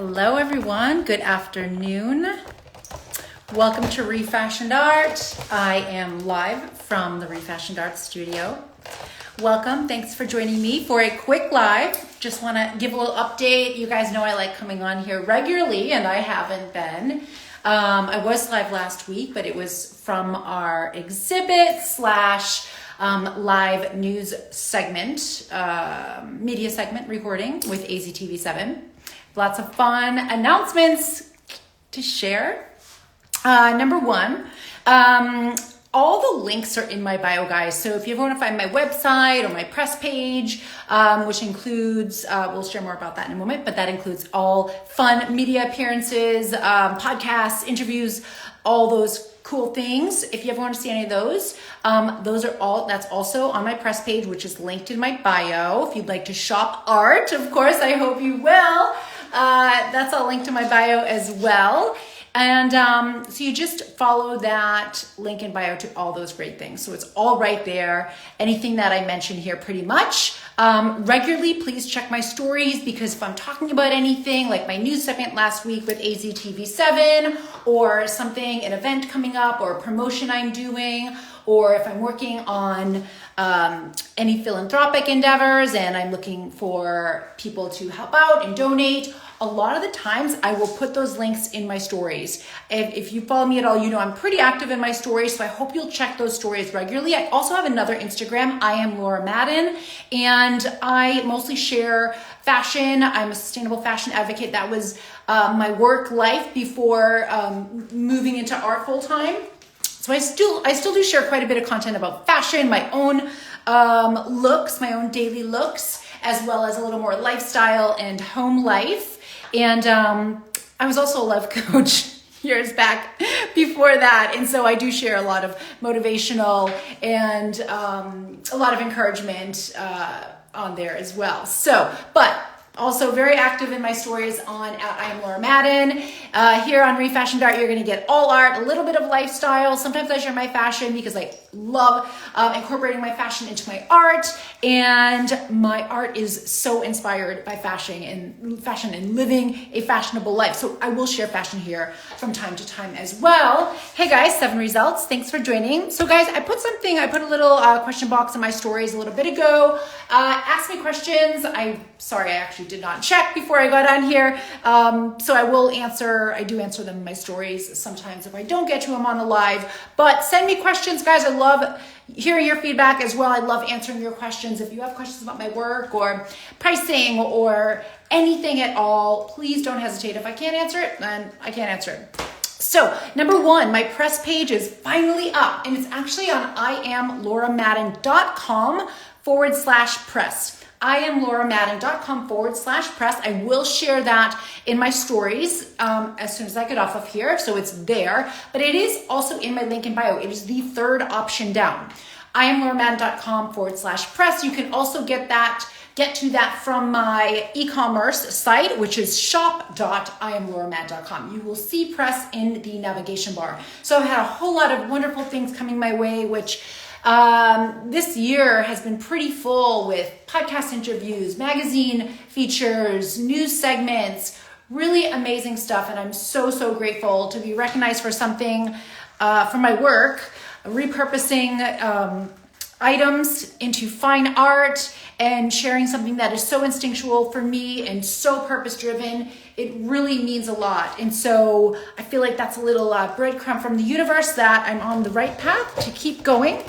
Hello everyone, good afternoon. Welcome to ReFashioned Art. I am live from the ReFashioned Art studio. Welcome, thanks for joining me for a quick live. Just wanna give a little update. You guys know I like coming on here regularly and I haven't been. I was live last week, but it was from our exhibit slash live news segment, media segment recording with AZTV7. Lots of fun announcements to share. Number one, all the links are in my bio, guys. So if you ever want to find my website or my press page, which includes, we'll share more about that in a moment, but that includes all fun media appearances, podcasts, interviews, all those cool things. If you ever want to see any of those are all, that's also on my press page, which is linked in my bio. If you'd like to shop art, of course, I hope you will. That's all linked to my bio as well. And so you just follow that link in bio to all those great things. So it's all right there. Anything that I mentioned here pretty much. Regularly, please check my stories, because if I'm talking about anything like my news segment last week with AZTV7 or something, an event coming up or a promotion I'm doing, or if I'm working on any philanthropic endeavors and I'm looking for people to help out and donate, a lot of the times I will put those links in my stories. If you follow me at all, you know I'm pretty active in my stories, so I hope you'll check those stories regularly. I also have another Instagram, I am Laura Madden, and I mostly share fashion. I'm a sustainable fashion advocate. That was my work life before moving into art full time. So I still do share quite a bit of content about fashion, my own looks, my own daily looks, as well as a little more lifestyle and home life. And I was also a love coach years back before that. And so I do share a lot of motivational and a lot of encouragement on there as well. So, but also very active in my stories on I am Laura Madden. Here on ReFashioned Art, you're gonna get all art, a little bit of lifestyle. Sometimes I share my fashion because I love incorporating my fashion into my art. And my art is so inspired by fashion and living a fashionable life. So I will share fashion here from time to time as well. Hey guys, 7 results. Thanks for joining. So guys, I put a little question box in my stories a little bit ago. Ask me questions. Sorry, I actually did not check before I got on here. So I do answer them in my stories sometimes if I don't get to them on the live, but send me questions, guys. I love hearing your feedback as well. I love answering your questions. If you have questions about my work or pricing or anything at all, please don't hesitate. If I can't answer it, then I can't answer it. So number 1, my press page is finally up, and it's actually on iamlauramadden.com/press. iamlauramadden.com/press. I will share that in my stories as soon as I get off of here, so it's there. But it is also in my link in bio. It is the 3rd option down. iamlauramadden.com/press. You can also get to that from my e-commerce site, which is shop.iamlauramadden.com. You will see press in the navigation bar. So I've had a whole lot of wonderful things coming my way, which this year has been pretty full with podcast interviews, magazine features, news segments, really amazing stuff. And I'm so grateful to be recognized for something for my work, repurposing items into fine art and sharing something that is so instinctual for me and so purpose-driven. It really means a lot. And so I feel like that's a little breadcrumb from the universe that I'm on the right path to keep going.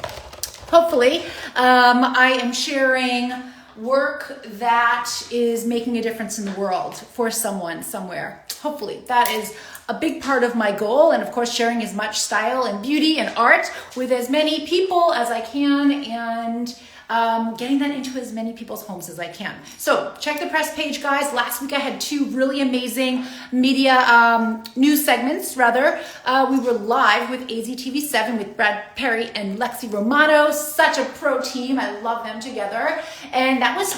Hopefully, I am sharing work that is making a difference in the world for someone somewhere. Hopefully, that is a big part of my goal. And of course, sharing as much style and beauty and art with as many people as I can, and getting that into as many people's homes as I can. So check the press page, guys. Last week I had 2 really amazing media news segments, rather. We were live with AZTV7 with Brad Perry and Lexi Romano. Such a pro team. I love them together. And that was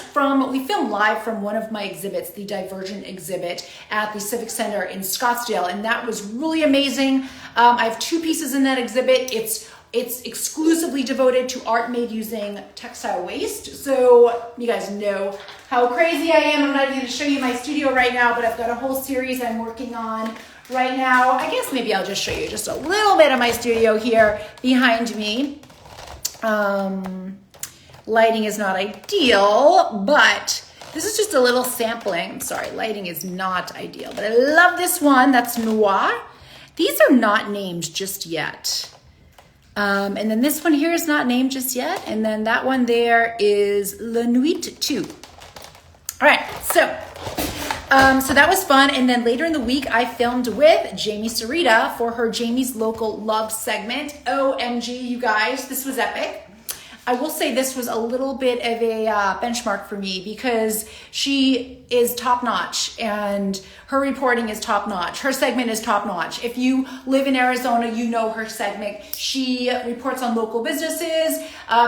we filmed live from one of my exhibits, the Divergent exhibit at the Civic Center in Scottsdale. And that was really amazing. I have 2 pieces in that exhibit. It's It's exclusively devoted to art made using textile waste. So you guys know how crazy I am. I'm not even going to show you my studio right now, but I've got a whole series I'm working on right now. I guess maybe I'll just show you just a little bit of my studio here behind me. Lighting is not ideal, but this is just a little sampling. Sorry, lighting is not ideal, but I love this one. That's Noir. These are not named just yet. And then this one here is not named just yet. And then that one there is La Nuit 2. All right, so that was fun. And then later in the week, I filmed with Jamie Sarita for her Jamie's Local Love segment. OMG, you guys, this was epic. I will say this was a little bit of a benchmark for me because she is top notch and her reporting is top notch. Her segment is top notch. If you live in Arizona, you know her segment. She reports on local businesses,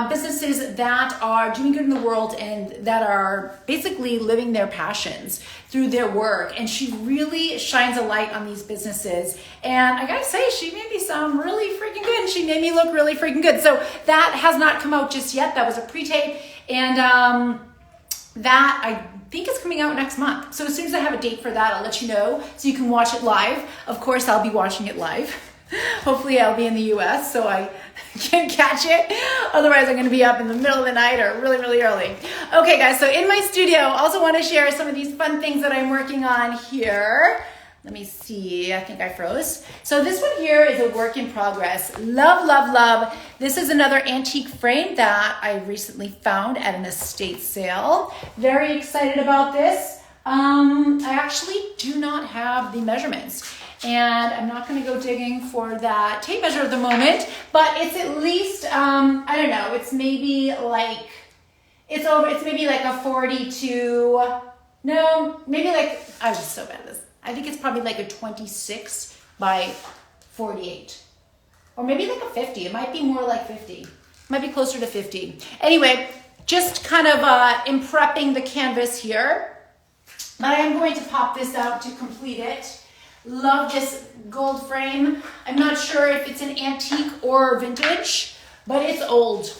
businesses that are doing good in the world and that are basically living their passions through their work. And she really shines a light on these businesses. And I gotta say, she made me sound really freaking good and she made me look really freaking good. So that has not come out just yet. That was a pre-tape. And that I think is coming out next month. So as soon as I have a date for that, I'll let you know so you can watch it live. Of course, I'll be watching it live. Hopefully I'll be in the US so I can catch it. Otherwise, I'm going to be up in the middle of the night or really, really early. Okay, guys, so in my studio, I also want to share some of these fun things that I'm working on here. Let me see. I think I froze. So this one here is a work in progress. Love, love, love. This is another antique frame that I recently found at an estate sale. Very excited about this. I actually do not have the measurements. And I'm not going to go digging for that tape measure at the moment, but it's at least, I don't know, it's maybe like, it's maybe like a 42, no, maybe like, I was so bad at this. I think it's probably like a 26 by 48, or maybe like a 50. It might be more like 50. It might be closer to 50. Anyway, just kind of in prepping the canvas here, but I am going to pop this out to complete it. Love this gold frame. I'm not sure if it's an antique or vintage, but it's old.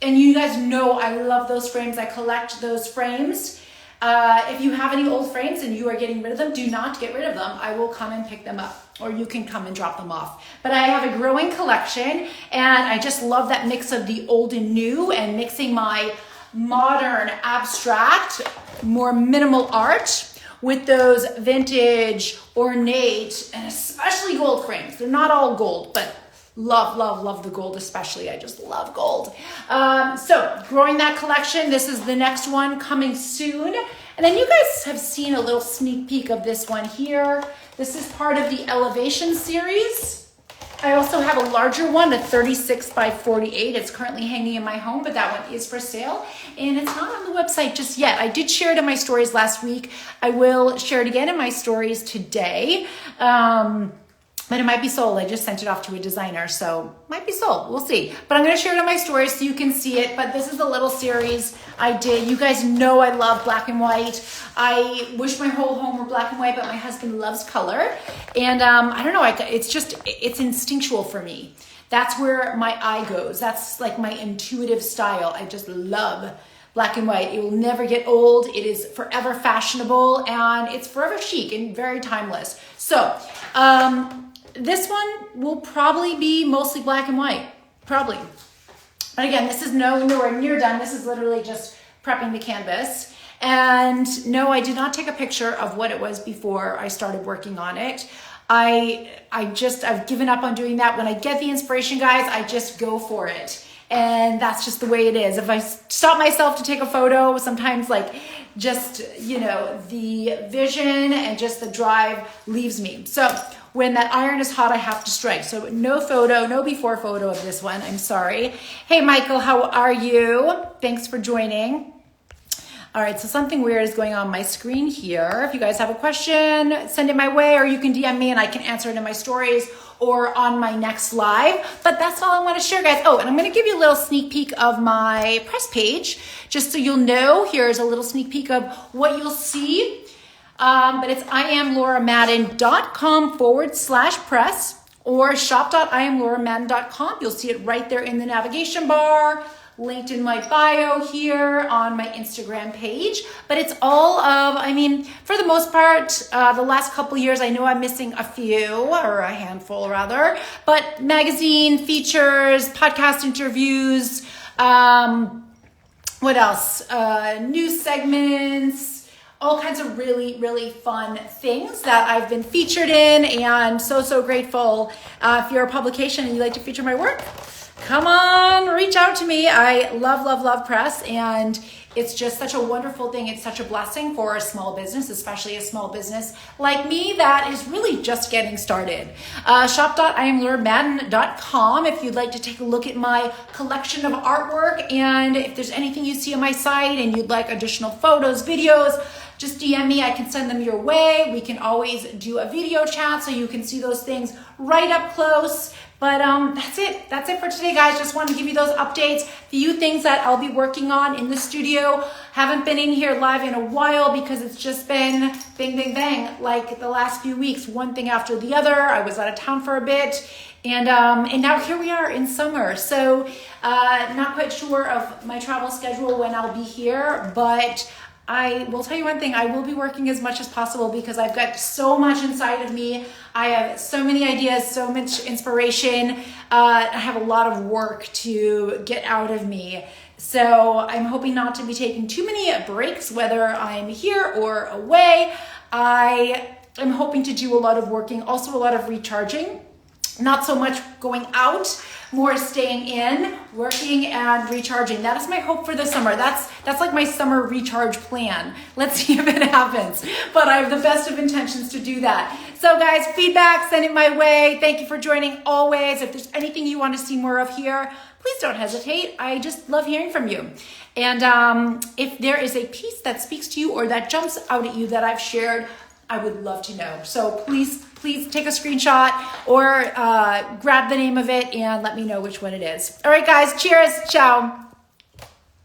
And you guys know I love those frames. I collect those frames. If you have any old frames and you are getting rid of them, do not get rid of them. I will come and pick them up, or you can come and drop them off. But I have a growing collection, and I just love that mix of the old and new and mixing my modern, abstract, more minimal art with those vintage, ornate, and especially gold frames. They're not all gold, but love, love, love the gold especially. I just love gold. So growing that collection, this is the next one coming soon. And then you guys have seen a little sneak peek of this one here. This is part of the Elevation series. I also have a larger one, a 36 by 48. It's currently hanging in my home, but that one is for sale. And it's not on the website just yet. I did share it in my stories last week. I will share it again in my stories today. But it might be sold. I just sent it off to a designer, so might be sold. We'll see. But I'm going to share it on my stories so you can see it. But this is a little series I did. You guys know I love black and white. I wish my whole home were black and white, but my husband loves color. And I don't know, it's instinctual for me. That's where my eye goes. That's like my intuitive style. I just love black and white. It will never get old. It is forever fashionable, and it's forever chic and very timeless. So, this one will probably be mostly black and white, probably. But again, this is nowhere near done. This is literally just prepping the canvas. And no, I did not take a picture of what it was before I started working on it. I've given up on doing that. When I get the inspiration, guys, I just go for it. And that's just the way it is. If I stop myself to take a photo, sometimes like just, the vision and just the drive leaves me. So when that iron is hot, I have to strike. So no before photo of this one. I'm sorry. Hey, Michael, how are you? Thanks for joining. All right, so something weird is going on my screen here. If you guys have a question, send it my way, or you can DM me and I can answer it in my stories or on my next live. But that's all I want to share, guys. Oh, and I'm going to give you a little sneak peek of my press page, just so you'll know. Here's a little sneak peek of what you'll see. But it's IamLauraMadden.com/press, or shop.iamlauramadden.com. You'll see it right there in the navigation bar, linked in my bio here on my Instagram page. But it's all of, for the most part, the last couple years, I know I'm missing a few, or a handful rather, but magazine features, podcast interviews, what else? News segments, all kinds of really, really fun things that I've been featured in, and so grateful. If you're a publication and you'd like to feature my work, come on, reach out to me. I love press, and it's just such a wonderful thing. It's such a blessing for a small business, especially a small business like me that is really just getting started. Shop.iamlauramadden.com if you'd like to take a look at my collection of artwork, and if there's anything you see on my site and you'd like additional photos, videos, just DM me. I can send them your way. We can always do a video chat so you can see those things right up close. But that's it. That's it for today, guys. Just wanted to give you those updates. Few things that I'll be working on in the studio. Haven't been in here live in a while because it's just been bang, like the last few weeks, one thing after the other. I was out of town for a bit. And now here we are in summer. So not quite sure of my travel schedule when I'll be here, but I will tell you one thing, I will be working as much as possible because I've got so much inside of me. I have so many ideas, so much inspiration. I have a lot of work to get out of me. So I'm hoping not to be taking too many breaks, whether I'm here or away. I am hoping to do a lot of working, also a lot of recharging. Not so much going out, more staying in, working and recharging. That is my hope for the summer. That's like my summer recharge plan. Let's see if it happens. But I have the best of intentions to do that. So guys, feedback, send it my way. Thank you for joining always. If there's anything you want to see more of here, please don't hesitate. I just love hearing from you. And if there is a piece that speaks to you or that jumps out at you that I've shared, I would love to know. So please take a screenshot or grab the name of it and let me know which one it is. All right, guys, cheers. Ciao.